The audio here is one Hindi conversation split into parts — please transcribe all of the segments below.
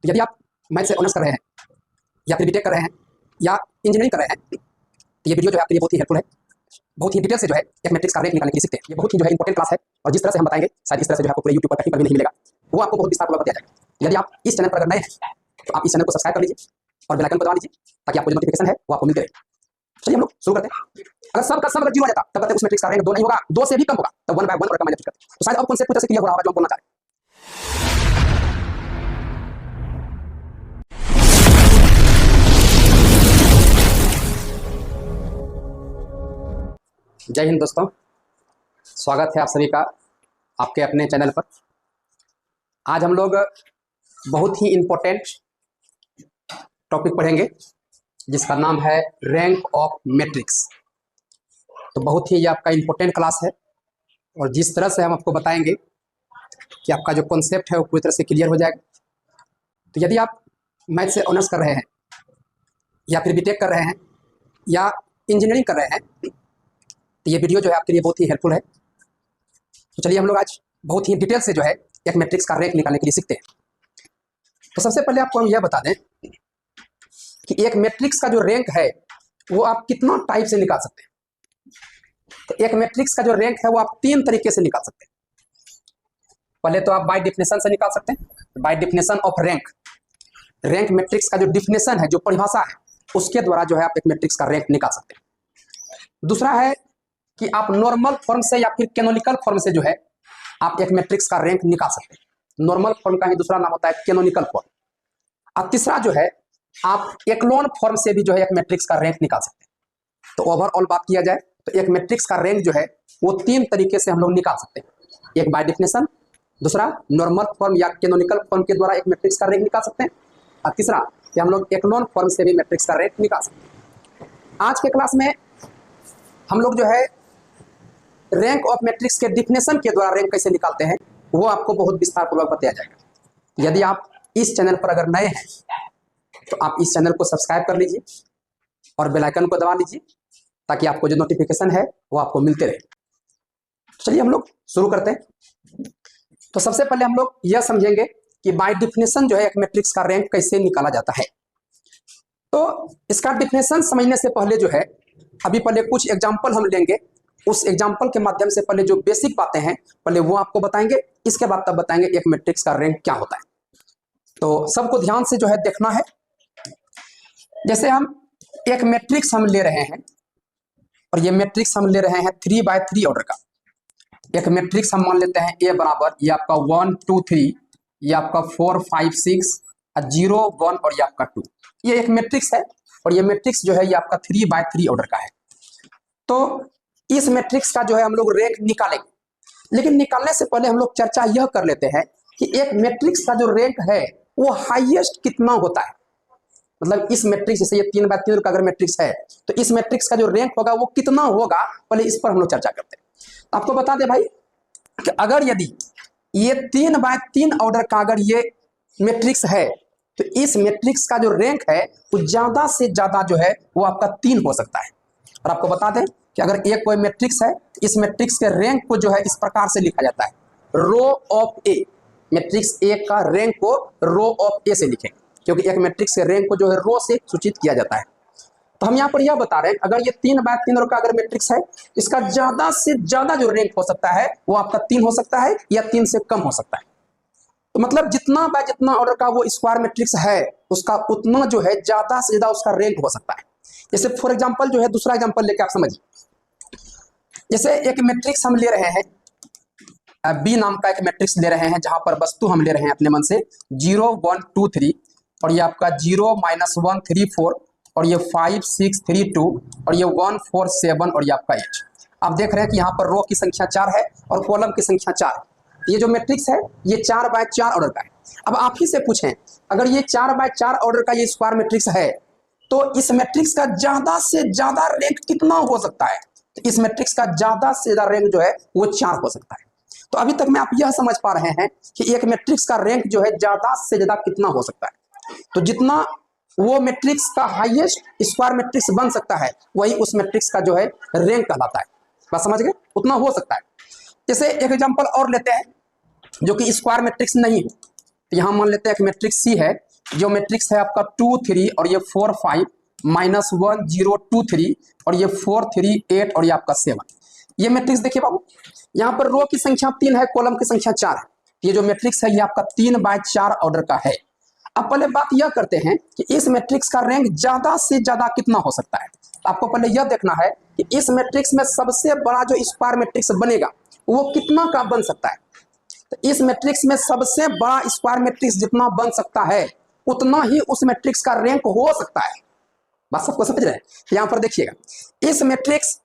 तो यदि आप मैथ से ऑनर्स कर रहे हैं या फिर बीटेक कर रहे हैं या इंजीनियरिंग कर रहे हैं तो ये वीडियो जो है आपके लिए बहुत ही हेल्पफुल है। बहुत ही डिटेल से जो है एक मैट्रिक्स का रैंक निकालने के लिए सीखते हैं। ये बहुत ही जो है इंपॉर्टेंट क्लास है और जिस तरह से हम बताएंगे शायद इस तरह से जो है आपको पूरे यूट्यूब पर कहीं पर भी नहीं मिलेगा, वो आपको बहुत विस्तार पूर्वक बताया जाएगा। यदि आप इस चैनल पर अगर नए हैं तो आप इस चैनल को सब्सक्राइब कर लीजिए और बेल आइकन को दबा लीजिए ताकि आपको जो नोटिफिकेशन है वो आपको मिलते रहे। चलिए हम लोग शुरू करते हैं। अगर सब का सब अगर 0 आ जाता तब कहते हैं उस मैट्रिक्स का रैंक 2 नहीं होगा, 2 से भी कम होगा, तो 1 बाय 1 और का माइनस करते हैं। तो शायद अब कॉन्सेप्ट कुछ ऐसे क्लियर हो रहा होगा जो हम बोलना चाह रहे हैं। जय हिंद दोस्तों, स्वागत है आप सभी का आपके अपने चैनल पर। आज हम लोग बहुत ही इम्पोर्टेंट टॉपिक पढ़ेंगे जिसका नाम है रैंक ऑफ मैट्रिक्स। तो बहुत ही ये आपका इम्पोर्टेंट क्लास है और जिस तरह से हम आपको बताएंगे कि आपका जो कॉन्सेप्ट है वो पूरी तरह से क्लियर हो जाएगा। तो यदि आप मैथ से ऑनर्स कर रहे हैं या फिर बीटेक कर रहे हैं या इंजीनियरिंग कर रहे हैं तो ये वीडियो जो है आपके लिए बहुत ही हेल्पफुल है। तो चलिए हम लोग आज बहुत ही डिटेल से जो है एक मैट्रिक्स का रैंक निकालने के लिए सीखते हैं। तो सबसे पहले आपको हम यह बता दें कि एक मैट्रिक्स का जो रैंक है वो आप कितना टाइप से निकाल सकते हैं। तो एक मैट्रिक्स का जो रैंक है वो आप 3 तरीके से निकाल सकते हैं। पहले तो आप बाय डेफिनेशन से निकाल सकते हैं, by definition of rank. Rank matrix का जो डिफिनेशन है, जो परिभाषा है, उसके द्वारा जो है आप एक मैट्रिक्स का रैंक निकाल सकते हैं। दूसरा है कि आप नॉर्मल फॉर्म से या फिर कैनोनिकल फॉर्म से जो है आप एक मैट्रिक्स का रैंक निकाल सकते हैं। नॉर्मल फॉर्म का ही दूसरा नाम होता है कैनोनिकल फॉर्म। और तीसरा जो है आप एक्लोन फॉर्म से भी जो है एक मैट्रिक्स का रैंक निकाल सकते हैं। तो ओवरऑल बात किया जाए तो एक मैट्रिक्स का रैंक जो है वो 3 तरीके से हम लोग निकाल सकते हैं। एक बाय डेफिनेशन, दूसरा नॉर्मल फॉर्म या कैनोनिकल फॉर्म के द्वारा एक मैट्रिक्स का रैंक निकाल सकते हैं, और तीसरा कि हम लोग एक्लोन फॉर्म से भी मैट्रिक्स का रैंक निकाल सकते हैं। आज के क्लास में हम लोग जो है रैंक ऑफ मैट्रिक्स के डिफिनेशन के द्वारा रैंक कैसे निकालते हैं वो आपको बहुत विस्तार पूर्वक बताया जाएगा। यदि आप इस चैनल पर अगर नए हैं तो आप इस चैनल को सब्सक्राइब कर लीजिए और बेल आइकन को दबा लीजिए ताकि आपको जो नोटिफिकेशन है वो आपको मिलते रहे। चलिए हम लोग शुरू करते हैं। तो सबसे पहले हम लोग यह समझेंगे कि बाय डिफिनेशन जो है एक मैट्रिक्स का रैंक कैसे निकाला जाता है। तो इसका डिफिनेशन समझने से पहले जो है अभी पहले कुछ एग्जाम्पल हम लेंगे। उस एग्जाम्पल के माध्यम से पहले जो बेसिक बातें हैं पहले वो आपको बताएंगे, इसके बाद तब बताएंगे एक मैट्रिक्स का रैंक क्या होता है। तो सबको ध्यान से जो है देखना है। जैसे हम एक मैट्रिक्स हम ले रहे हैं और ये मैट्रिक्स हम ले रहे हैं 3 बाय 3 ऑर्डर का। एक मैट्रिक्स हम मान लेते हैं A बराबर ये आपका 1 2 3, ये आपका 4 5 6 0 1 और ये आपका 2। ये एक मैट्रिक्स है और ये मैट्रिक्स जो है ये आपका 3 बाय 3 ऑर्डर का है। तो इस मैट्रिक्स का जो है हम लोग रैंक निकालेंगे, लेकिन निकालने से पहले हम लोग चर्चा यह कर लेते हैं कि एक मैट्रिक्स का जो रैंक है वो हाईएस्ट कितना होता है। मतलब इस मैट्रिक्स जैसे ये 3 बाय 3 का अगर मैट्रिक्स है तो इस मैट्रिक्स का जो रैंक होगा वो कितना होगा, पहले इस पर हम लोग चर्चा करते हैं। आपको बता दें भाई कि अगर यदि ये 3 बाय 3 ऑर्डर का अगर ये मैट्रिक्स है तो इस मैट्रिक्स का जो रैंक है वो ज्यादा से ज्यादा जो है वो आपका 3 हो सकता है। और आपको बता दें कि अगर एक कोई मैट्रिक्स है इस मैट्रिक्स के रैंक को जो है इस प्रकार से लिखा जाता है, row of A. Matrix A का रैंक को रो ऑफ ए से लिखेंगे क्योंकि एक मैट्रिक्स के रैंक को जो है रो से सूचित किया जाता है। तो हम यहाँ पर यह बता रहे हैं अगर ये 3 बाय 3 रो का अगर मैट्रिक्स है इसका ज्यादा से ज्यादा जो रैंक हो सकता है वो आपका 3 हो सकता है या 3 से कम हो सकता है। तो मतलब जितना बाय जितना ऑर्डर का वो स्क्वायर मैट्रिक्स है उसका उतना जो है ज्यादा से ज्यादा उसका रैंक हो सकता है। जैसे फॉर एग्जांपल जो है दूसरा एग्जांपल लेके आप समझिए। जैसे एक मैट्रिक्स हम ले रहे हैं बी नाम का एक मैट्रिक्स ले रहे हैं जहां पर वस्तु हम ले रहे हैं अपने मन से 0 1 2 3 और ये आपका 0 -1 3 4 और ये 5 6 3 2 और ये 1 4 7 और ये आपका 8। आप देख रहे हैं कि यहाँ पर रो की संख्या 4 है और कॉलम की संख्या 4। ये जो मैट्रिक्स है ये 4 बाय 4 ऑर्डर का है। अब आप ही से पूछें अगर ये 4 बाय 4 ऑर्डर का ये स्क्वायर मैट्रिक्स है तो इस मैट्रिक्स का ज्यादा से ज्यादा रैंक कितना हो सकता है। तो इस मैट्रिक्स का ज्यादा से ज्यादा रैंक जो है वो 4 हो सकता है। तो अभी तक में आप यह समझ पा रहे हैं कि एक मैट्रिक्स का रैंक जो है ज्यादा से ज्यादा कितना हो सकता है। तो जितना वो मैट्रिक्स का हाईएस्ट स्क्वायर मैट्रिक्स बन सकता है वही उस मैट्रिक्स का जो है रैंक कहलाता है। बात समझ गए, उतना हो सकता है। जैसे एक एग्जांपल और लेते हैं जो कि स्क्वायर मैट्रिक्स नहीं है। तो यहाँ मान लेते हैं एक मैट्रिक्स सी है जो मैट्रिक्स है आपका 2 3 और ये 4 5 -1 0 2 3 और ये 4 3 8 और ये आपका 7। ये मैट्रिक्स देखिए बाबू, यहाँ पर रो की संख्या 3 है, कॉलम की संख्या 4 है। ये जो मैट्रिक्स है ये आपका 3/4 ऑर्डर का है। अब पहले बात यह करते हैं कि इस मैट्रिक्स का रैंक ज्यादा से ज्यादा कितना हो सकता है। आपको पहले यह देखना है कि इस मैट्रिक्स में सबसे बड़ा जो स्क्वायर मैट्रिक्स बनेगा वो कितना का बन सकता है। तो इस मैट्रिक्स में सबसे बड़ा स्क्वायर मैट्रिक्स जितना बन सकता है उतना ही उस मैट्रिक्स का रैंक हो सकता है। बात सबको समझ रहे हैं। यहां पर देखिएगा, इस मैट्रिक्स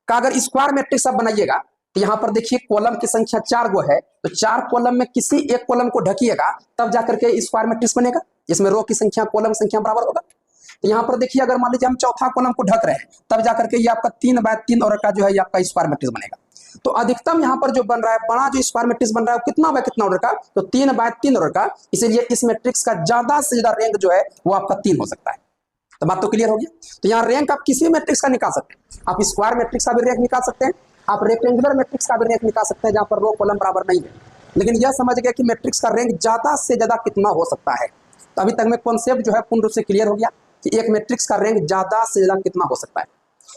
का अगर स्क्वायर मैट्रिक्स आप बनाइएगा तो यहां पर देखिए कॉलम की संख्या 4 गो है, तो 4 कॉलम में किसी एक कॉलम को ढकिएगा तब जाकर के स्क्वायर मैट्रिक्स बनेगा, जिसमें रो की संख्या कॉलम संख्या बराबर होगा। तो यहाँ पर देखिए अगर मान लीजिए हम चौथा कॉलम को ढक रहे हैं तब जाकर के ये आपका 3/3 ऑर्डर का जो है ये आपका स्क्वायर मैट्रिक्स बनेगा। तो अधिकतम यहाँ पर जो बन रहा है बड़ा जो स्क्वायर मैट्रिक्स बन रहा है वो कितना बाय कितना ऑर्डर का, तो 3/3 ऑर्डर का। इसीलिए इस मैट्रिक्स का ज्यादा से ज्यादा रैंक जो है वो आपका 3 हो सकता है। तो बात तो क्लियर हो गया। तो यहाँ रैंक आप किसी भी मैट्रिक्स का निकाल सकते हैं। आप स्क्वायर मैट्रिक्स का भी रैंक निकाल सकते हैं, आप रेक्टेंगुलर मैट्रिक्स का भी रैंक निकाल सकते हैं जहां पर रो कॉलम बराबर नहीं है। लेकिन यह समझ गया कि मैट्रिक्स का रैंक ज्यादा से ज्यादा कितना हो सकता है। तो अभी तक में कॉन्सेप्ट जो है पूर्ण रूप से क्लियर हो गया कि एक मैट्रिक्स का रैंक ज्यादा से ज्यादा कितना हो सकता है।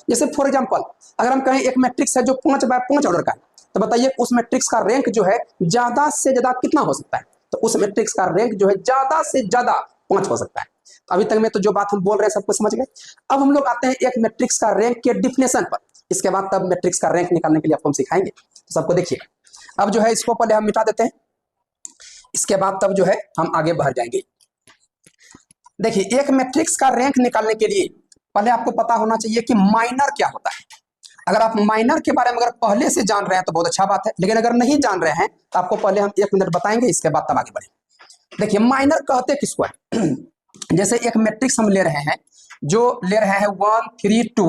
जैसे फॉर एग्जाम्पल अगर हम कहें एक मैट्रिक्स है जो 5/5 ऑर्डर का है, तो बताइए उस मैट्रिक्स का रैंक जो है ज्यादा से ज्यादा कितना हो सकता है। तो उस मैट्रिक्स का रैंक जो है ज्यादा से ज्यादा 5 हो सकता है। अभी तक में तो जो बात हम बोल रहे हैं सबको समझ गए। अब हम लोग आते हैं एक मैट्रिक्स का रैंक के डिफिनेशन पर। इसके बाद तब मैट्रिक्स का रैंक निकालने के लिए आपको हम सिखाएंगे। तो सबको देखिएगा, अब जो है इसको पहले हम मिटा देते हैं, इसके बाद तब जो है हम आगे बढ़ जाएंगे। देखिए एक मैट्रिक्स का रैंक निकालने के लिए पहले आपको पता होना चाहिए कि माइनर क्या होता है। अगर आप माइनर के बारे में अगर पहले से जान रहे हैं तो बहुत अच्छा बात है, लेकिन अगर नहीं जान रहे हैं तो आपको पहले हम 1 मिनट बताएंगे, इसके बाद तब आगे बढ़ेंगे। देखिए माइनर कहते किसको है जैसे एक मैट्रिक्स हम ले रहे हैं, जो ले रहे हैं 1 3 2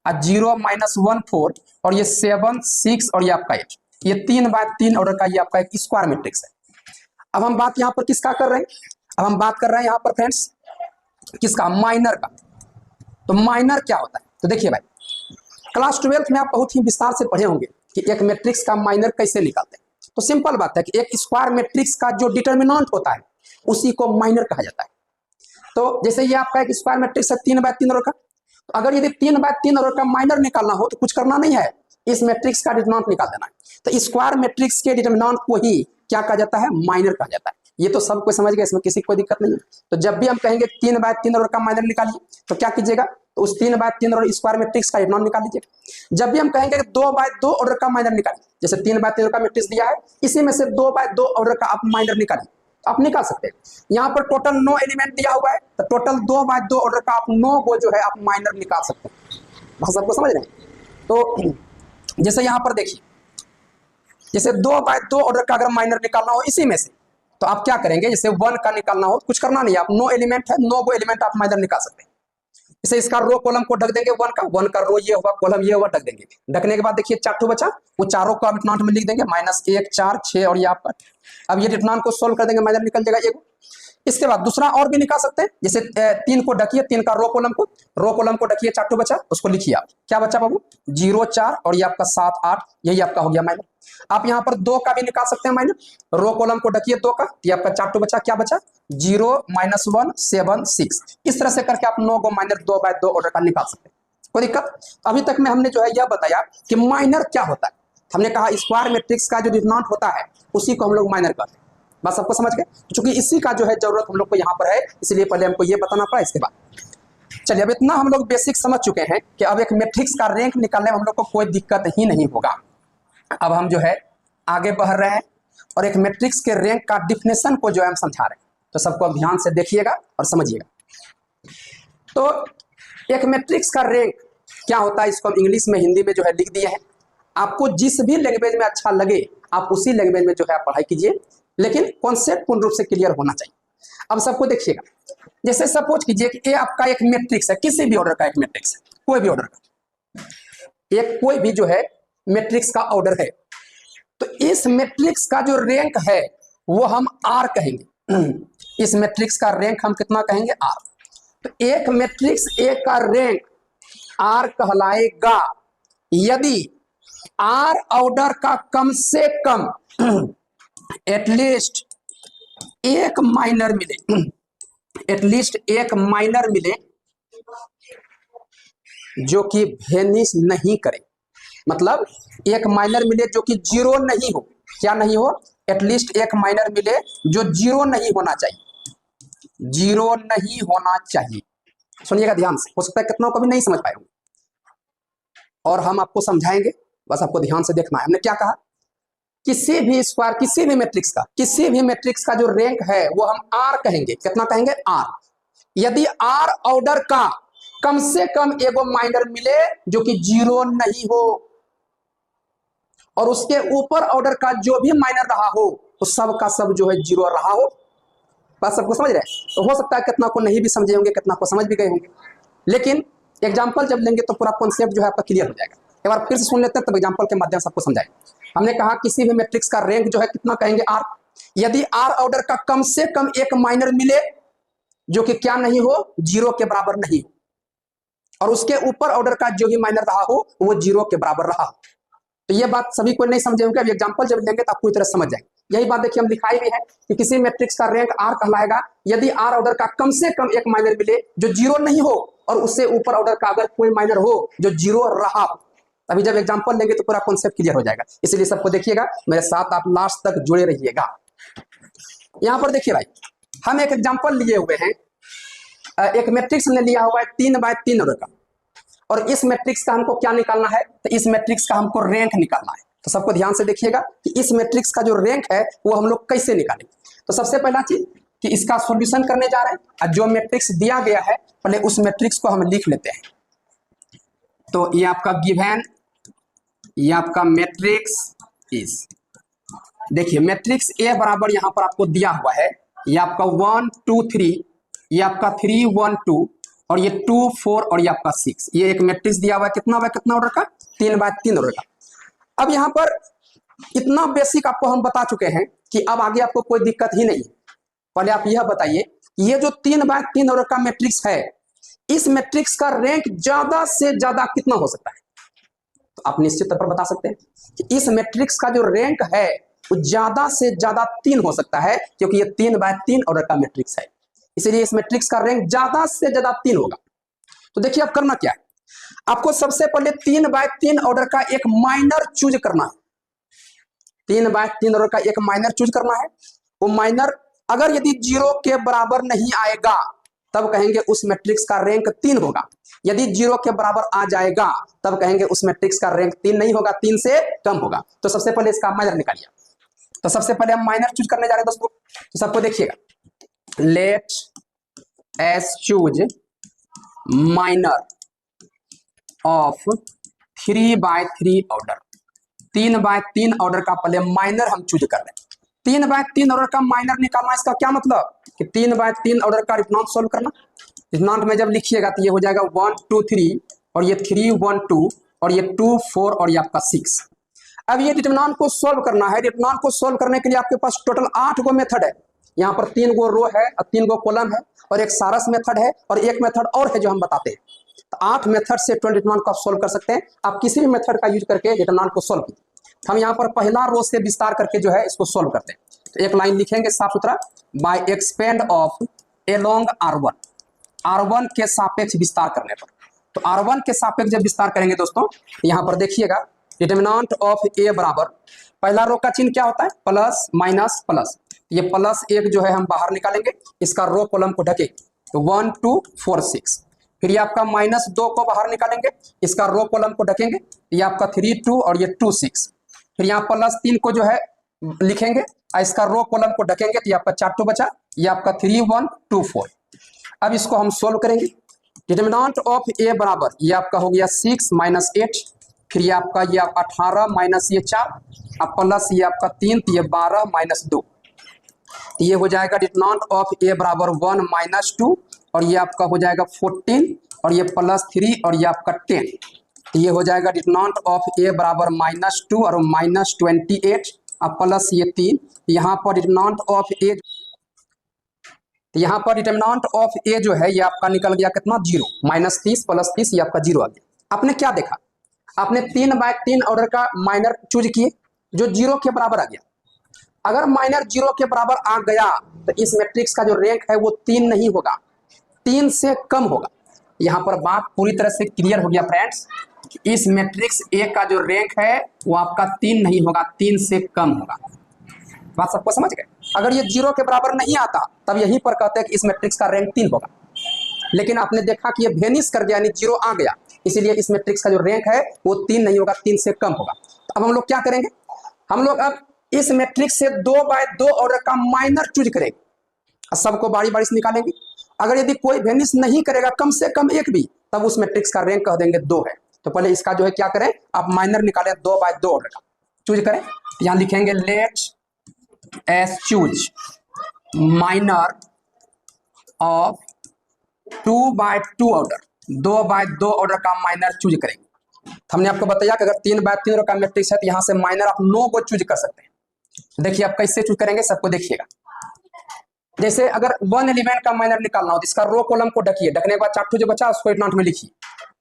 और 0 -1 4 और ये 7 6 और ये आपका 8, ये 3/3 ऑर्डर का ये आपका एक स्क्वायर मैट्रिक्स है। अब हम बात यहाँ पर किसका कर रहे हैं, अब हम बात कर रहे हैं यहाँ पर फ्रेंड्स किसका, माइनर का। तो माइनर क्या होता है, तो देखिए भाई क्लास 12 में आप बहुत ही विस्तार से पढ़े होंगे कि एक मैट्रिक्स का माइनर कैसे निकालते हैं। तो सिंपल बात है कि एक स्क्वायर मैट्रिक्स का जो डिटर्मिनेंट होता है उसी को माइनर कहा जाता है। तो जैसे ये आपका एक स्क्वायर मैट्रिक्स है 3/3 ऑर्डर का, तो अगर यदि 3/3 ऑर्डर का माइनर निकालना हो तो कुछ करना नहीं है, इस मैट्रिक्स का डिटर्मिनेंट निकाल देना है। तो स्क्वायर मैट्रिक्स के डिटर्मिनेंट को ही क्या कहा जाता है, माइनर कहा जाता है। ये तो सबको समझ गए, इसमें किसी को कोई दिक्कत नहीं है। तो जब भी हम कहेंगे 3/3 ऑर्डर का माइनर निकालिए तो क्या कीजिएगा, तो उस 3/3 ऑर्डर स्क्वायर मैट्रिक्स का डिटर्मिनेंट निकाल लीजिए। जब भी हम कहेंगे 2/2 ऑर्डर का माइनर निकालिए, जैसे 3/3 का मैट्रिक्स दिया है इसी में से 2/2 ऑर्डर का आप माइनर निकालिए, आप निकाल सकते हैं। यहाँ पर टोटल 9 एलिमेंट दिया हुआ है, तो टोटल 2/2 ऑर्डर का आप 9 को जो है आप माइनर निकाल सकते हैं। बात सबको समझ रहे हैं। तो जैसे यहाँ पर देखिए, जैसे 2/2 ऑर्डर का अगर माइनर निकालना हो इसी में से, तो आप क्या करेंगे, जैसे 1 का निकालना हो कुछ करना नहीं है, आप 9 एलिमेंट है, 9 को एलिमेंट आप माइनर निकाल सकते हैं। इसे इसका रो कॉलम को ढक देंगे 1 का रो ये हुआ, कॉलम ये हुआ, ढक देंगे। ढकने के बाद देखिए 4 ठो बचा, वो चारों को आप डिटर्मिनेंट में लिख देंगे, -1 4 6 और ये आपका। अब ये डिटर्मिनेंट को सोल्व कर देंगे, माइनर निकल जाएगा एक। इसके बाद दूसरा और भी निकाल सकते हैं, जैसे 3 को ढकिए, 3 का रो कॉलम को ढकिए, 4 ठो बचा, उसको लिखिए आप। क्या बचा बाबू, 0 4 और ये आपका 7 8, यही आपका हो गया माइनर। आप यहाँ पर 2 का भी निकाल सकते हैं माइनर, रो कॉलम को ढकिए 2 का, ये आपका 4 ठो बचा, क्या बचा 0 -1 7 6। इस तरह से करके आप 9 को माइनर 2/2 ऑर्डर का निकाल सकते हैं, कोई दिक्कत। अभी तक में हमने जो है यह बताया कि माइनर क्या होता है। हमने कहा स्क्वायर मैट्रिक्स का जो डिटर्मिनेंट होता है उसी को हम लोग माइनर कहते हैं। बस सबको समझ गए, क्योंकि इसी का जो है जरूरत हम लोग को यहाँ पर है, इसलिए पहले हमको ये बताना पड़ा। इसके बाद चलिए, अब इतना हम लोग बेसिक समझ चुके हैं कि अब एक मैट्रिक्स का रैंक निकालने में हम लोग को कोई दिक्कत ही नहीं होगा। अब हम जो है आगे बढ़ रहे हैं और एक मैट्रिक्स के रैंक का डिफिनेशन को जो है हम समझा रहे हैं। तो सबको अब ध्यान से देखिएगा और समझिएगा। तो एक मैट्रिक्स का रैंक क्या होता है, इसको हम इंग्लिश में हिंदी में जो है लिख दिए हैं। आपको जिस भी लैंग्वेज में अच्छा लगे आप उसी लैंग्वेज में जो है आप पढ़ाई कीजिए, लेकिन कॉन्सेप्ट पूर्ण रूप से क्लियर होना चाहिए। अब सबको देखिएगा, जैसे सपोज कीजिए कि ये आपका एक मैट्रिक्स है, किसी भी ऑर्डर का एक मैट्रिक्स है, कोई भी ऑर्डर का, एक कोई भी जो है मैट्रिक्स का ऑर्डर है। तो इस मैट्रिक्स का जो रैंक है वो हम आर कहेंगे। इस मैट्रिक्स का रैंक हम कितना कहेंगे, आर। तो एक मैट्रिक्स ए का रैंक आर कहलाएगा यदि आर ऑर्डर का कम से कम एटलीस्ट एक माइनर मिले, एटलीस्ट एक माइनर मिले जो कि वेनिश नहीं करे, मतलब एक माइनर मिले जो कि जीरो नहीं हो। क्या नहीं हो? एटलीस्ट एक माइनर मिले जो जीरो नहीं होना चाहिए, जीरो नहीं होना चाहिए। सुनिएगा ध्यान से, हो सकता है कितनों को भी नहीं समझ पाए होंगे और हम आपको समझाएंगे, बस आपको ध्यान से देखना है। हमने क्या कहा? किसी भी स्क्वायर, किसी भी मैट्रिक्स का जो रैंक है वो हम आर कहेंगे। कितना कहेंगे? आर। यदि आर ऑर्डर का कम से कम एगो माइनर मिले जो कि जीरो नहीं हो, और उसके ऊपर ऑर्डर का जो भी माइनर रहा हो तो सब का सब जो है जीरो रहा हो। बात सबको समझ रहे हैं? तो हो सकता है कितना को नहीं भी समझे होंगे, कितना को समझ भी गए होंगे, लेकिन एग्जाम्पल जब लेंगे तो पूरा कॉन्सेप्ट जो है आपका क्लियर हो जाएगा। एक बार फिर से सुन लेते हैं, तब एग्जाम्पल के माध्यम से आपको समझाएं। हमने कहा किसी भी मैट्रिक्स का रैंक जो है कितना कहेंगे? आर। यदि आर ऑर्डर का कम से कम एक माइनर मिले जो कि क्या नहीं हो? जीरो के बराबर नहीं हो, और उसके ऊपर ऑर्डर का जो भी माइनर रहा हो वो जीरो के बराबर रहा हो। तो ये बात सभी को नहीं समझे होंगे, अभी एग्जाम्पल जब लेंगे तो आप पूरी तरह समझ जाएंगे। यही बात देखिए हम दिखाई भी है कि किसी मैट्रिक्स का रैंक आर कहलाएगा यदि आर ऑर्डर का कम से कम एक माइनर मिले जो जीरो नहीं हो, और उससे ऊपर ऑर्डर का अगर कोई माइनर हो जो जीरो रहा हो। अभी जब एग्जाम्पल लेंगे तो पूरा कॉन्सेप्ट क्लियर हो जाएगा, इसलिए सबको देखिएगा, मेरे साथ आप लास्ट तक जुड़े रहिएगा। यहां पर देखिए भाई, हम एक एग्जाम्पल लिए हुए हैं, एक मैट्रिक्स हमने लिया हुआ है 3x3 ऑर्डर का, और इस मैट्रिक्स का हमको क्या निकालना है? तो इस मैट्रिक्स का हमको रैंक निकालना है। तो सबको ध्यान से देखिएगा कि इस मैट्रिक्स का जो रैंक है वो हम लोग कैसे निकालेंगे। तो सबसे पहला चीज कि इसका सॉल्यूशन करने जा रहे हैं, और जो मैट्रिक्स दिया गया है पहले उस मैट्रिक्स को हम लिख लेते हैं। तो ये आपका गिवन, ये आपका मैट्रिक्स इस, देखिए मैट्रिक्स ए बराबर यहां पर आपको दिया हुआ है, ये आपका 1 2 3, ये आपका 3 1 2, और ये 2 4, और ये आपका 6। ये एक मैट्रिक्स दिया हुआ है कितना बाय कितना ऑर्डर का? 3x3 ऑर्डर का। अब यहां पर इतना बेसिक आपको हम बता चुके हैं कि अब आगे आपको कोई दिक्कत ही नहीं है। पहले आप यह बताइए, ये जो 3x3 ऑर्डर का मैट्रिक्स है, इस मैट्रिक्स का रैंक ज्यादा से ज्यादा कितना हो सकता है? तो आप निश्चित तौर पर बता सकते हैं कि इस मैट्रिक्स का जो रैंक है वो ज्यादा से ज्यादा 3 हो सकता है, क्योंकि ये 3x3 ऑर्डर का मैट्रिक्स है, इसलिए इस मैट्रिक्स का रैंक ज्यादा से ज्यादा 3 होगा। तो देखिए अब करना क्या है, आपको सबसे पहले 3x3 ऑर्डर का एक माइनर चूज करना है। 3x3 ऑर्डर का एक माइनर चूज करना है। वो माइनर अगर यदि जीरो के बराबर नहीं आएगा तब कहेंगे उस मैट्रिक्स का रैंक 3 होगा। यदि जीरो के बराबर आ जाएगा तब कहेंगे उस मैट्रिक्स का रैंक 3 नहीं होगा, 3 से कम होगा। तो सबसे पहले इसका माइनर निकालिए। तो सबसे पहले हम माइनर चूज करने जा रहे हैं दोस्तों। तो सबको देखिएगा, let's choose minor of 3x3 order. 3x3 order का पहले माइनर हम चूज कर रहे हैं। 3x3 ऑर्डर का माइनर निकालना, इसका क्या मतलब कि 3x3 ऑर्डर का डिटरमिनेंट सॉल्व करना। डिटरमिनेंट में जब लिखिएगा तो ये हो जाएगा 1 2 3, और ये 3 1 2, और ये 2 4, और ये आपका 6। अब ये डिटरमिनेंट को सॉल्व करना है। डिटरमिनेंट को सॉल्व करने के लिए आपके पास टोटल 8 गो मेथड है। यहाँ पर 3 गो रो है और 3 गो कॉलम है, और एक सारस मेथड है, और एक मेथड और है जो हम बताते हैं। तो 8 मेथड से 12 डिटरमिनेंट को आप सॉल्व कर सकते हैं। आप किसी भी मेथड का यूज करके डिटरमिनेंट को सॉल्व कीजिए। हम यहाँ पर पहला रो से विस्तार करके जो है इसको सॉल्व करते हैं। तो एक लाइन लिखेंगे साफ सुथरा, bye expand of along R1, R1 के सापेक्ष विस्तार करने पर। तो R1 के सापेक्ष जब विस्तार करेंगे दोस्तों, यहाँ पर देखिएगा डिटरमिनेंट ऑफ ए बराबर, पहला रो का चिन्ह क्या होता है? Plus minus plus. ये प्लस 1 जो है हम बाहर निकालेंगे, इसका रो कॉलम को ढकेंगे, तो 1 2 4 6। फिर ये आपका -2 को बाहर निकालेंगे, इसका रो कॉलम को ढकेंगे, ये आपका 3 2, और ये 2 6। फिर यहाँ +3 को जो है लिखेंगे, इसका रो कॉलम को ढकेंगे, तो ये आपका 4 2 बचा, ये आपका 3 1 2 4। अब इसको हम सोल्व करेंगे। डिटरमिनेंट ऑफ ए बराबर, ये आपका हो गया 6 - 8, फिर ये आपका 18 माइनस ये 4, अब प्लस ये आपका 3, तो ये 12 - 2। ये हो जाएगा डिटरमिनेंट ऑफ ए बराबर 1 - 2, और ये आपका हो जाएगा 14, और ये +3, और ये आपका 10। तो ये हो जाएगा डिटरमिनेंट ऑफ ए बराबर -2 और -28, अब प्लस ये 3। यहाँ पर डिटरमिनेंट ऑफ ए, यहाँ पर डिटरमिनेंट ऑफ ए जो है ये आपका निकल गया कितना? 0। -30 + 30 ये आपका 0 आ गया। आपने क्या देखा? आपने 3x3 ऑर्डर का माइनर चूज किए जो 0 के बराबर आ गया। अगर माइनर 0 के बराबर आ गया तो इस मैट्रिक्स का जो रैंक है वो 3 नहीं होगा, 3 से कम होगा। यहां पर बात पूरी तरह से क्लियर हो गया फ्रेंड्स। इस मैट्रिक्स ए का जो रैंक है वो आपका 3 नहीं होगा, 3 से कम होगा। बात सबको समझ गए? अगर ये 0 के बराबर नहीं आता तब यहीं पर कहते हैं कि इस मैट्रिक्स का रैंक 3 होगा। लेकिन आपने देखा कि ये वेनिश कर गया, यानी 0 आ गया, इसीलिए इस मैट्रिक्स का जो रैंक है वो 3 नहीं होगा, 3 से कम होगा। तो अब हम लोग क्या करेंगे, हम लोग अब इस मैट्रिक्स से 2/2 ऑर्डर का माइनर चूज करेंगे, सबको बारी बारी से निकालेंगे। अगर यदि कोई वेनिश नहीं करेगा कम से कम एक भी, तब उस मैट्रिक्स का रैंक कह देंगे 2 है। तो पहले इसका जो है क्या करें, आप माइनर निकालें, 2/2 ऑर्डर का चूज करें। यहां लिखेंगे let's choose minor of 2/2 order, 2/2 order का माइनर चूज करेंगे। हमने आपको बताया कि अगर 3/3 ऑर्डर का मैट्रिक्स है तो यहां से माइनर आप 9 को चूज कर सकते हैं। देखिए आप कैसे चूज करेंगे, सबको देखिएगा। जैसे अगर 1 एलिमेंट का माइनर निकालना हो तो इसका रो कॉलम को ढकिए, ढकने के बाद 4 जो बचा उसको 8 में लिखिए।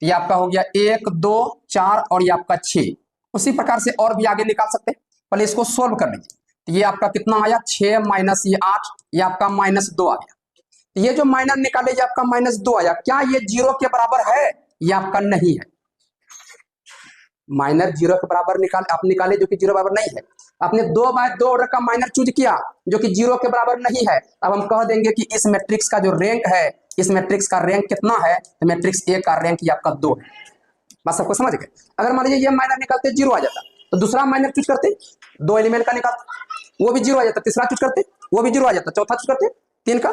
ये आपका हो गया 1 2 4 और ये आपका 6। उसी प्रकार से और भी आगे निकाल सकते हैं। पहले इसको सोल्व कर लीजिए। तो ये आपका कितना आया, 6 माइनस ये 8, ये आपका -2 आ गया। तो ये जो माइनर निकाले ये आपका -2 आया। क्या ये 0 के बराबर है? ये आपका नहीं है। माइनर 0 के बराबर आप निकाले जो कि 0 बराबर नहीं है। आपने 2/2 ऑर्डर का माइनर चूज किया जो कि 0 के बराबर नहीं है। अब हम कह देंगे कि इस मैट्रिक्स का जो रैंक है, इस मैट्रिक्स का रैंक कितना है, तो मैट्रिक्स ए का रैंक ये आपका 2 है। बस सबको समझ गए? अगर मान लीजिए ये माइनर निकालते 0 आ जाता तो दूसरा माइनर चूज करते, 2 एलिमेंट का निकालते, वो भी 0 आ जाता, तीसरा चूज करते, वो भी 0 आ जाता, चौथा चूज करते 3 का।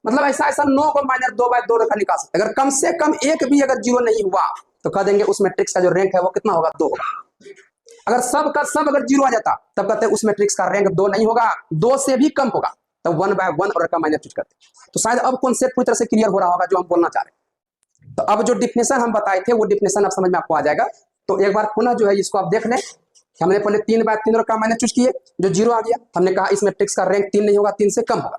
मतलब ऐसा ऐसा 9 को माइनर 2/2 का निकाल सकते। अगर कम से कम एक भी अगर 0 नहीं हुआ तो कह देंगे उस मैट्रिक्स का जो रैंक है वो कितना होगा, 2 होगा। अगर सब का सब अगर 0 आ जाता तब कहते हैं उस मैट्रिक्स का रैंक 2 नहीं होगा, 2 से भी कम होगा, तो 1/1 ऑर्डर का माइनर चूज करते। तो शायद अब कॉन्सेप्ट पूरी तरह से क्लियर हो रहा होगा जो हम बोलना चाह रहे हैं। तो अब जो डिफिनेशन हम बताए थे वो डिफिनेशन अब समझ में आपको आ जाएगा। तो एक बार पुनः जो है इसको आप देख लें। हमने पहले 3/3 ऑर्डर का माइनर चूज किए, जो 0 आ गया। हमने कहा इस मैट्रिक्स का रैंक 3 नहीं होगा, 3 से कम होगा।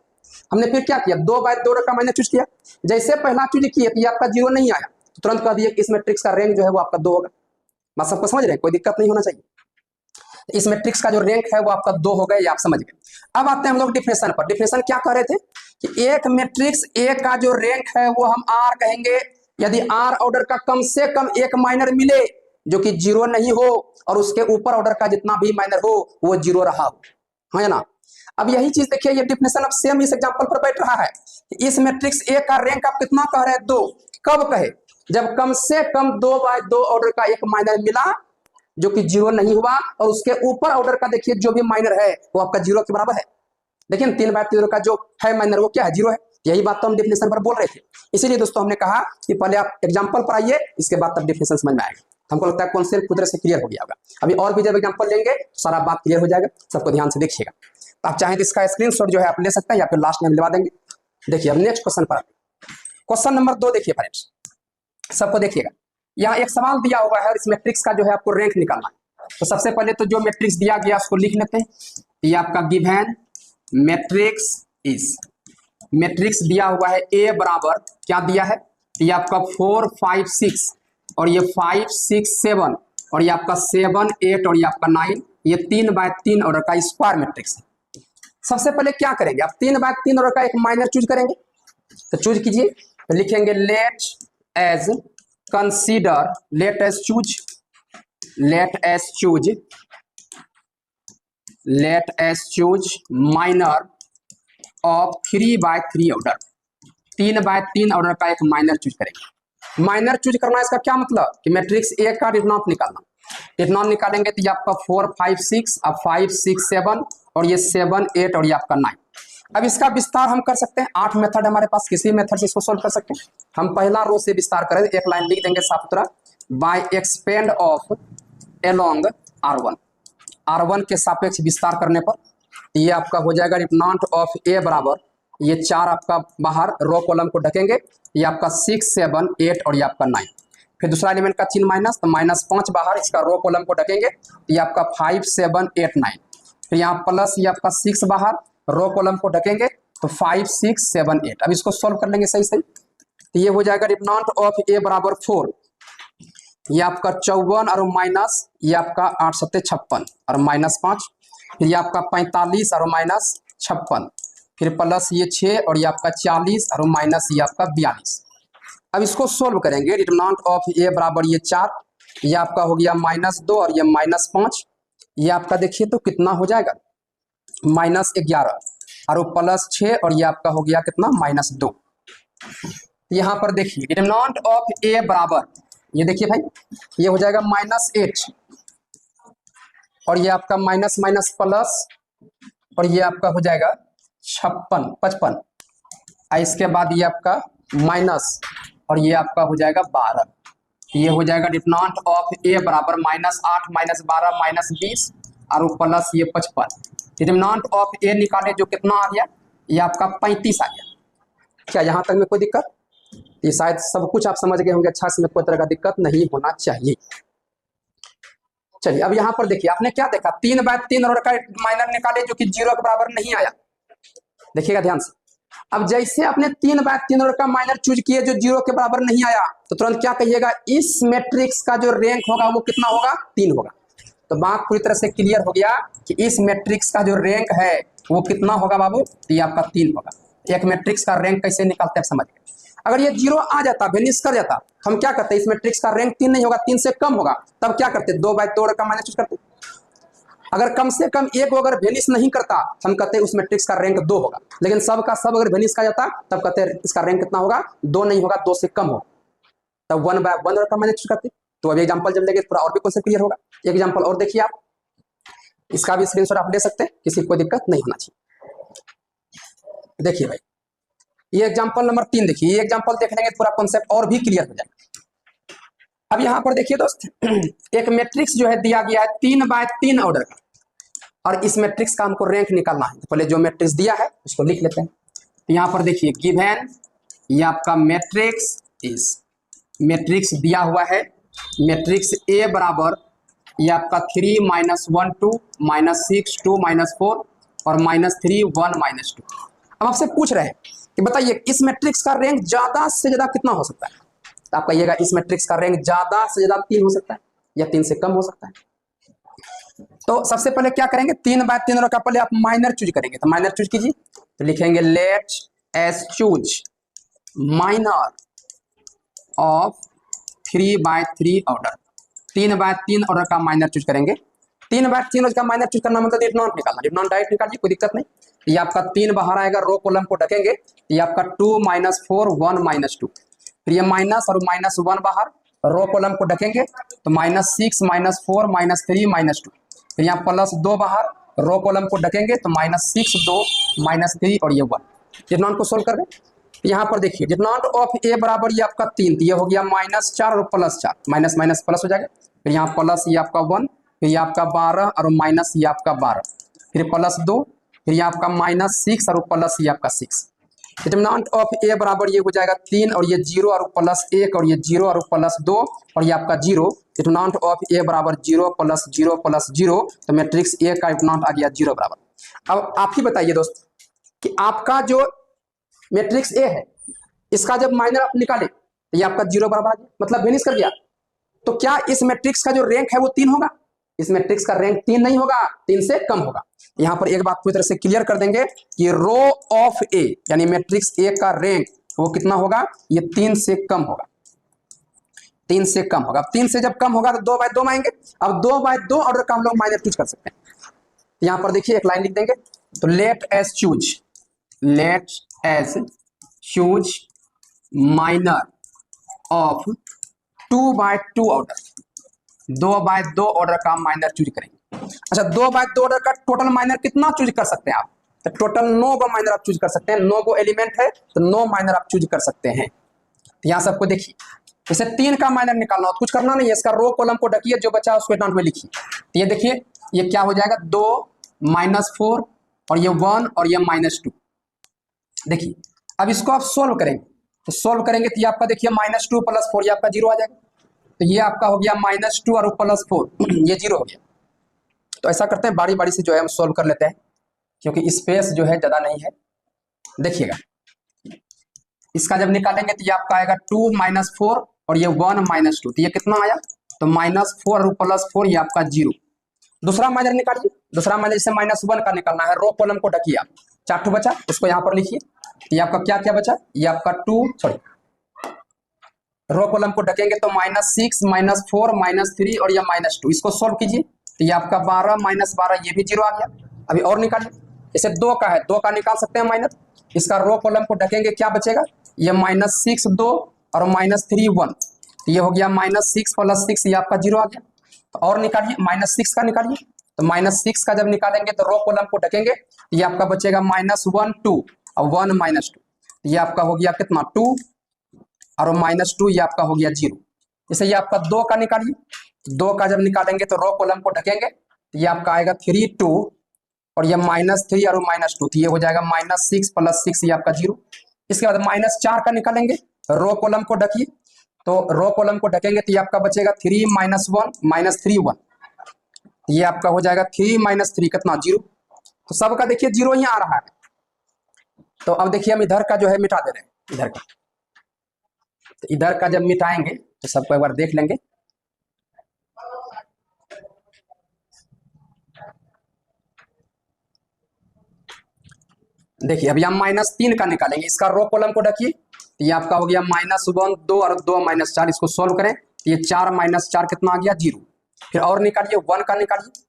हमने फिर क्या किया, 2/2 ऑर्डर का माइनर चूज किया। जैसे पहला चूज किया तो ये आपका 0 नहीं आया, तो तुरंत कह दिए कि इस मैट्रिक्स का रैंक जो है वो आपका 2 होगा। बात सबको समझ रहे हैं, कोई दिक्कत नहीं होना चाहिए। इस मैट्रिक्स का जो रैंक है वो आपका 2 हो गया, ये आप समझ गए। अब आते हैं हम लोग डिफिनेशन पर। डिफिनेशन क्या कह रहे थे कि एक मैट्रिक्स ए का जो रैंक है वो हम आर कहेंगे यदि आर ऑर्डर का कम से कम एक माइनर मिले जो कि 0 नहीं हो और उसके ऊपर ऑर्डर का जितना भी माइनर हो वो 0 रहा हो, है ना। अब यही चीज देखिए, ये डिफिनेशन अब सेम इस एग्जांपल पर बैठ रहा है। इस मैट्रिक्स ए का रैंक आप कितना कह रहे हैं, 2। कब कहे, जब कम से कम 2/2 ऑर्डर का एक माइनर मिला जो कि 0 नहीं हुआ और उसके ऊपर ऑर्डर का देखिए जो भी माइनर है वो आपका 0 के बराबर है। देखिए 3/3 का जो है माइनर वो क्या है, 0 है। यही बात तो हम डिफिनेशन पर बोल रहे थे। इसीलिए दोस्तों हमने कहा कि पहले आप एग्जांपल पर आइए, इसके बाद तब डिफिनेशन समझ में आएगा। हमको लगता है कॉन्सेप्ट पूरी तरह से क्लियर हो गया होगा। अभी और भी जब एग्जांपल लेंगे तो सारा बात क्लियर हो जाएगा। सबको ध्यान से देखिएगा। तो आप चाहें तो इसका स्क्रीनशॉट जो है आप ले सकते हैं या फिर लास्ट में दिलवा देंगे। देखिए अब नेक्स्ट क्वेश्चन पर, क्वेश्चन नंबर 2 देखिए फ्रेंड्स, सबको देखिएगा। यहाँ एक सवाल दिया हुआ है और इस मैट्रिक्स का जो है आपको रैंक निकालना है। तो सबसे पहले तो जो मैट्रिक्स दिया गया उसको लिख लेते हैं। ये आपका गिवन मैट्रिक्स इज, मैट्रिक्स दिया हुआ है ए बराबर क्या दिया है, ये आपका 4 5 6 और ये 5 6 7 और ये आपका 7 8 और ये आपका 9, ये 3/3 ऑर्डर का स्क्वायर मैट्रिक्स है। सबसे पहले क्या करेंगे, आप 3/3 ऑर्डर का एक माइनर चूज करेंगे। तो चूज कीजिए, तो लिखेंगे let's consider, let's choose, let's choose, let's choose minor of 3/3 order, 3/3 order का एक माइनर चूज करेंगे। माइनर चूज करना इसका क्या मतलब कि मैट्रिक्स ए का डिटर्मिनेंट निकालना। डिटर्मिनेंट निकालेंगे तो ये आपका 4 5 6, अब 5 6 7 और ये 7 8 और ये आपका 9। अब इसका विस्तार हम कर सकते हैं, 8 मेथड हमारे पास, किसी मेथड से इसको सोल्व कर सकते हैं। हम पहला रो से विस्तार करें, एक लाइन लिख देंगे साफ सुथरा, bye expand of along R1, R1 के सापेक्ष विस्तार करने पर ये आपका हो जाएगा डिटर्मिनेंट ऑफ ए बराबर, ये 4 आपका बाहर रो कॉलम को ढकेंगे, ये आपका 6 7 8 और ये आपका 9। फिर दूसरा एलिमेंट का चिन्ह माइनस, तो -5 बाहर, इसका रो कॉलम को ढकेंगे, ये आपका 5 7 8 9। फिर यहाँ प्लस ये आपका 6 बाहर, रो कॉलम को ढकेंगे तो 5 6 7 8। अब इसको सोल्व कर लेंगे सही सही, तो ये हो जाएगा डिटर्मिनेंट ऑफ ए बराबर 4, ये आपका 54 और माइनस ये आपका 8 7 56 और -5, फिर ये आपका 45 और माइनस 56, फिर प्लस ये 6 और ये आपका 40 और माइनस ये आपका 42। अब इसको सोल्व करेंगे। डिटरमिनेंट ऑफ ए बराबर ये 4, ये आपका हो गया -2 और ये -5, ये आपका देखिए तो कितना हो जाएगा -11 और +6 और ये आपका हो गया कितना -2। यहाँ पर देखिए डिटरमिनेंट ऑफ ए बराबर ये देखिए भाई ये हो जाएगा -8 और ये आपका माइनस माइनस प्लस और ये आपका हो जाएगा 55। इसके बाद ये आपका माइनस और ये आपका हो जाएगा 12। ये हो जाएगा डिटरमिनेंट ऑफ ए बराबर -8 -12 -20 और प्लस ये 55। डिटरमिनेंट ऑफ ए निकाले जो कितना आ गया, ये आपका 35 आ गया। क्या यहाँ तक में कोई दिक्कत? ये शायद सब कुछ आप समझ गए होंगे। अच्छा, इसमें कोई तरह का दिक्कत नहीं होना चाहिए। चलिए अब यहाँ पर देखिए आपने क्या देखा, 3/3 ऑर्डर का माइनर निकाले जो कि 0 के बराबर नहीं आया। देखिएगा ध्यान से। अब जैसे आपने 3/3 ऑर्डर का माइनर चूज किए जो 0 के बराबर नहीं आया, तो तुरंत क्या कहिएगा, इस मैट्रिक्स का जो रैंक होगा वो कितना होगा, 3 होगा। तो बात पूरी तरह से क्लियर हो गया कि इस मैट्रिक्स का जो रैंक है वो कितना होगा बाबू, ये आपका 3 होगा। एक मैट्रिक्स का रैंक कैसे निकालते हैं समझ गए। अगर ये 0 आ जाता, वेनिश कर जाता, हम क्या करते, इस मैट्रिक्स का रैंक 3 नहीं होगा, 3 से कम होगा, तब क्या करते, 2/2 ऑर्डर का माइनर चूज करते। अगर कम से कम एक अगर वेनिश नहीं करता, हम कहते हैं उस मैट्रिक्स का रैंक 2 होगा। लेकिन सब का सब अगर वेनिश कर जाता, तब कहते हैं इसका रैंक कितना होगा, 2 नहीं होगा, 2 से कम होगा, तब 1/1 ऑर्डर का माइनर चूज करते। तो अभी एग्जांपल जब लेंगे पूरा और भी क्वेश्चन क्लियर होगा। एक एग्जांपल और देखिए आप, इसका भी स्क्रीनशॉट आप ले सकते हैं, किसी को दिक्कत नहीं होना चाहिए। देखिए भाई ये एग्जांपल नंबर 3 देखिए, ये एग्जांपल देख लेंगे पूरा कॉन्सेप्ट और भी क्लियर हो जाएगा। अब यहाँ पर देखिए दोस्त, एक मैट्रिक्स जो है दिया गया है 3/3 ऑर्डर का, और इस मैट्रिक्स का हमको रैंक निकालना है। तो पहले जो मैट्रिक्स दिया है उसको लिख लेते हैं। तो यहाँ पर देखिए गिवन, ये आपका मैट्रिक्स इस मैट्रिक्स दिया हुआ है, मैट्रिक्स ए बराबर ये आपका 3 -1 2 -6 2 -4 और -3 1 -2। अब आपसे पूछ रहे हैं कि बताइए इस मैट्रिक्स का रैंक ज्यादा से ज्यादा कितना हो सकता है। तो आप कहिएगा इस मैट्रिक्स का रैंक ज्यादा से ज्यादा 3 हो सकता है या 3 से कम हो सकता है। तो सबसे पहले क्या करेंगे, 3/3 ऑर्डर का पहले आप माइनर चूज करेंगे। तो माइनर चूज कीजिए, तो लिखेंगे let's choose minor of 3/3 order. 3/3 order का माइनर चूज करेंगे। 3/3 ऑर्डर का माइनर चूज करना मतलब डिटरमिनेंट निकालना। डिटरमिनेंट डायरेक्ट निकालिए, कोई दिक्कत नहीं। ये आपका 3 बाहर आएगा, रो कॉलम को ढकेंगे, ये आपका 2 -4 1 -2, फिर ये माइनस और -1 बाहर, रो कॉलम को ढकेंगे तो -6 -4 -3 -2, फिर यहाँ +2 बाहर, रो कॉलम को ढकेंगे तो -6 2 -3 और ये 1। डिटरमिनेंट को सोल्व कर दें। यहाँ पर देखिए डिटरमिनेंट ऑफ ए बराबर ये आपका 3, तो ये हो गया -4 और +4, माइनस माइनस प्लस हो जाएगा। फिर यहाँ प्लस ये आपका 1, फिर ये आपका 12 और माइनस ये आपका 12, फिर +2, फिर ये आपका -6 और प्लस ये आपका 6। डिटरमिनेंट ऑफ ए बराबर ये हो जाएगा 3 और ये 0 और +1 और ये 0 और +2 और ये आपका 0। डिटरमिनेंट ऑफ ए बराबर 0 + 0 + 0, तो मैट्रिक्स ए का डिटरमिनेंट आ गया 0 बराबर। अब आप ही बताइए दोस्त कि आपका जो मैट्रिक्स ए है इसका जब माइनर आप निकाले तो ये आपका 0 बराबर आ गया, मतलब वेनिश कर गया। तो क्या इस मैट्रिक्स का जो रैंक है वो 3 होगा? इस मैट्रिक्स का रैंक 3 नहीं होगा, 3 से कम होगा। यहां पर एक बात पूरी तरह से क्लियर कर देंगे कि रो ऑफ ए यानी मैट्रिक्स ए का रैंक वो कितना होगा, ये 3 से कम होगा, 3 से कम होगा। 3 से जब कम होगा तो 2/2 आएंगे। अब 2/2 ऑर्डर का हम लोग माइनर चूज कर सकते हैं। यहां पर देखिए एक लाइन लिख देंगे, तो let's choose minor of 2/2 order, 2/2 order का माइनर चूज करेंगे। अच्छा 2/2 ऑर्डर का टोटल माइनर कितना चूज कर सकते हैं आप? तो टोटल 9 गो माइनर आप चूज कर सकते हैं। 9 गो एलिमेंट है तो 9 माइनर आप चूज कर सकते हैं। तो यहाँ सबको देखिए, जैसे 3 का माइनर निकालना हो तो कुछ करना नहीं है, इसका रो कॉलम को ढकिए, जो बचा उसको डांट में लिखिए। तो ये देखिए ये क्या हो जाएगा, 2 -4 और ये 1 और ये -2। देखिए अब इसको आप सोल्व करेंगे, तो सोल्व करेंगे तो ये आपका देखिए -2 + 4 ये आपका 0 आ जाएगा। तो ये आपका हो गया -2 और +4 ये 0 हो गया। तो ऐसा करते हैं बारी बारी से जो है हम सोल्व कर लेते हैं, क्योंकि स्पेस जो है ज़्यादा नहीं है। देखिएगा इसका जब निकालेंगे तो ये आपका आएगा 2 -4 और ये 1 -2, तो ये कितना आया, तो -4 और +4 ये आपका 0। दूसरा माइनर निकालिए, दूसरा माइनर जैसे -1 का निकालना है, रो कॉलम को ढकिए आप, 4 ठो बचा, उसको यहाँ पर लिखिए। ये आपका क्या क्या बचा, ये आपका 2 सॉरी रो कॉलम को ढकेंगे तो -6 -4 -3 और ये -2, इसको सोल्व कीजिए तो ये आपका 12 -12 ये भी 0 आ गया। अभी और निकालिए, जैसे 2 का है, 2 का निकाल सकते हैं माइनर, इसका रो कॉलम को ढकेंगे, क्या बचेगा, ये -6 2 और -3 1, ये हो गया -6 + 6, ये आपका 0 आ गया। तो और निकालिए, -6 का निकालिए, तो -6 का जब निकालेंगे तो रो कॉलम को ढकेंगे, ये आपका बचेगा -1 2 और 1 -2, ये आपका हो गया कितना 2 और -2, ये आपका हो गया 0। जैसे ये आपका 2 का निकालिए, 2 का जब निकालेंगे तो रो कॉलम को ढकेंगे, तो ये आपका आएगा 3 2 और ये -3 और -2, तो ये हो जाएगा -6 + 6, ये आपका 0। इसके बाद -4 का निकालेंगे, रो कॉलम को ढकिए, तो रो कॉलम को ढकेंगे तो ये आपका बचेगा 3 -1 -3 1, ये आपका हो जाएगा 3 -3 कितना 0। तो सबका देखिए 0 ही आ रहा है। तो अब देखिए हम इधर का जो है मिटा दे रहे हैं, इधर का, तो इधर का जब मिटाएंगे तो सबको एक बार देख लेंगे। देखिए अभी हम -3 का निकालेंगे, इसका रो कॉलम को ढकिए, तो ये आपका हो गया -1 2 और 2 -4, इसको सोल्व करें, ये 4 -4 कितना आ गया 0। फिर और निकालिए, 1 का निकालिए,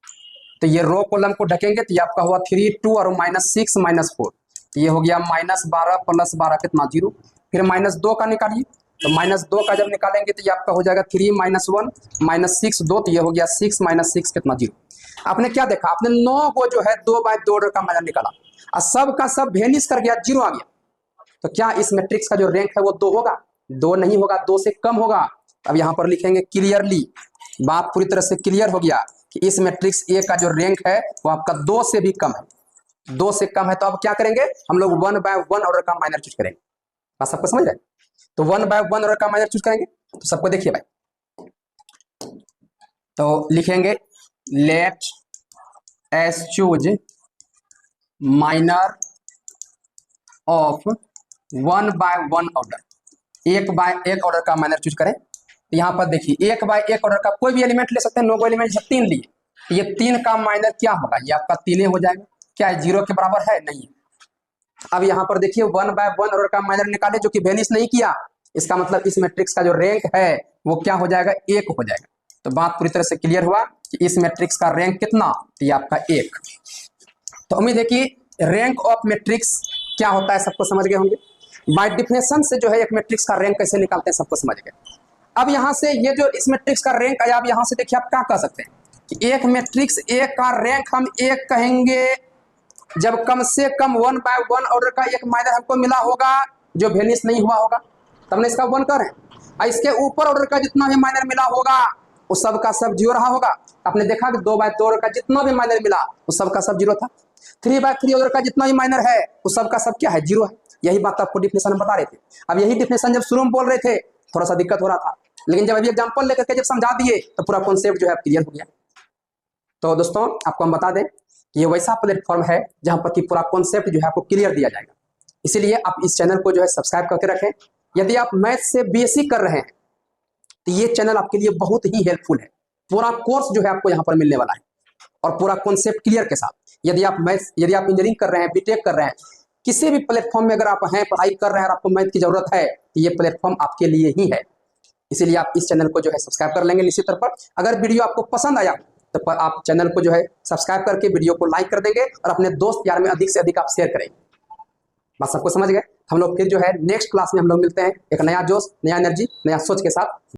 तो ये रो कॉलम को ढकेंगे तो ये आपका हुआ 3 2 और -6 -4, तो ये हो गया -12 + 12 कितना 0। फिर -2 का निकालिए, तो -2 का जब निकालेंगे तो ये आपका हो जाएगा 3 -1 -6 2, तो ये हो गया 6 -6 कितना 0। आपने क्या देखा, आपने 9 को जो है 2/2 ऑर्डर का माइनर निकाला और सब का सब वेनिश कर गया, 0 आ गया। तो क्या इस मैट्रिक्स का जो रैंक है वो 2 होगा? 2 नहीं होगा, 2 से कम होगा। अब यहाँ पर लिखेंगे क्लियरली, बात पूरी तरह से क्लियर हो गया कि इस मैट्रिक्स ए का जो रैंक है वो आपका 2 से भी कम है, 2 से कम है। तो अब क्या करेंगे, हम लोग 1/1 ऑर्डर का माइनर चूज करेंगे। बात सबको समझ रहे हैं? तो 1/1 ऑर्डर का माइनर चूज करेंगे, तो सबको देखिए भाई, तो लिखेंगे let's choose minor of 1/1 order, 1/1 order का माइनर चूज करें। तो यहाँ पर देखिए 1/1 ऑर्डर का कोई भी एलिमेंट ले सकते हैं, 9 एलिमेंट से 3 लिए, तो ये 3 का माइनर क्या होगा, ये आपका 3 हो जाएगा। क्या है 0 के बराबर है? नहीं। अब यहाँ पर देखिए 1/1 ऑर्डर का माइनर निकाले जो कि वेनिश नहीं किया, इसका मतलब इस मैट्रिक्स का जो रैंक है वो क्या हो जाएगा, 1 हो जाएगा। तो बात पूरी तरह से क्लियर हुआ कि इस मैट्रिक्स का रैंक कितना, तो ये आपका 1। तो उम्मीद है कि रैंक ऑफ मैट्रिक्स क्या होता है सबको समझ गए होंगे। बाय डिफिनेशन से जो है एक मैट्रिक्स का रैंक कैसे निकालते हैं सबको समझ गए। अब यहाँ से ये जो इस मैट्रिक्स का रैंक है, आप यहाँ से देखिए आप क्या कह सकते हैं कि एक मैट्रिक्स ए का रैंक हम 1 कहेंगे जब कम से कम 1/1 ऑर्डर का एक माइनर हमको मिला होगा जो वेनिश नहीं हुआ होगा, तब हमने इसका 1 करें। इसके ऊपर ऑर्डर का जितना भी माइनर मिला होगा उस सब का सब 0 रहा होगा। आपने देखा कि 2/2 ऑर्डर का जितना भी माइनर मिला उस सब का सब 0 था। 3/3 ऑर्डर का जितना भी माइनर है उस सब का सब क्या है, 0 है। यही बात आपको डिफिनेशन में बता रहे थे। अब यही डिफिनेशन जब शुरू में बोल रहे थे थोड़ा सा दिक्कत हो रहा था, लेकिन जब अभी एग्जाम्पल लेकर के जब समझा दिए तो पूरा कॉन्सेप्ट जो है क्लियर हो गया। तो दोस्तों आपको हम बता दें ये वैसा प्लेटफॉर्म है जहां पर कि पूरा कॉन्सेप्ट जो है आपको क्लियर दिया जाएगा। इसीलिए आप इस चैनल को जो है सब्सक्राइब करके रखें। यदि आप मैथ से बेसिक कर रहे हैं तो ये चैनल आपके लिए बहुत ही हेल्पफुल है। पूरा कोर्स जो है आपको यहाँ पर मिलने वाला है और पूरा कॉन्सेप्ट क्लियर के साथ। यदि आप इंजीनियरिंग कर रहे हैं, बीटेक कर रहे हैं, किसी भी प्लेटफॉर्म में अगर आप हैं, पढ़ाई कर रहे हैं और आपको मैथ की जरूरत है तो ये प्लेटफॉर्म आपके लिए ही है। इसीलिए आप इस चैनल को जो है सब्सक्राइब कर लेंगे निश्चित तौर पर। अगर वीडियो आपको पसंद आया तो आप चैनल को जो है सब्सक्राइब करके वीडियो को लाइक कर देंगे और अपने दोस्त यार में अधिक से अधिक आप शेयर करेंगे। बात सबको समझ गए। हम लोग फिर जो है नेक्स्ट क्लास में हम लोग मिलते हैं एक नया जोश, नया एनर्जी, नया सोच के साथ।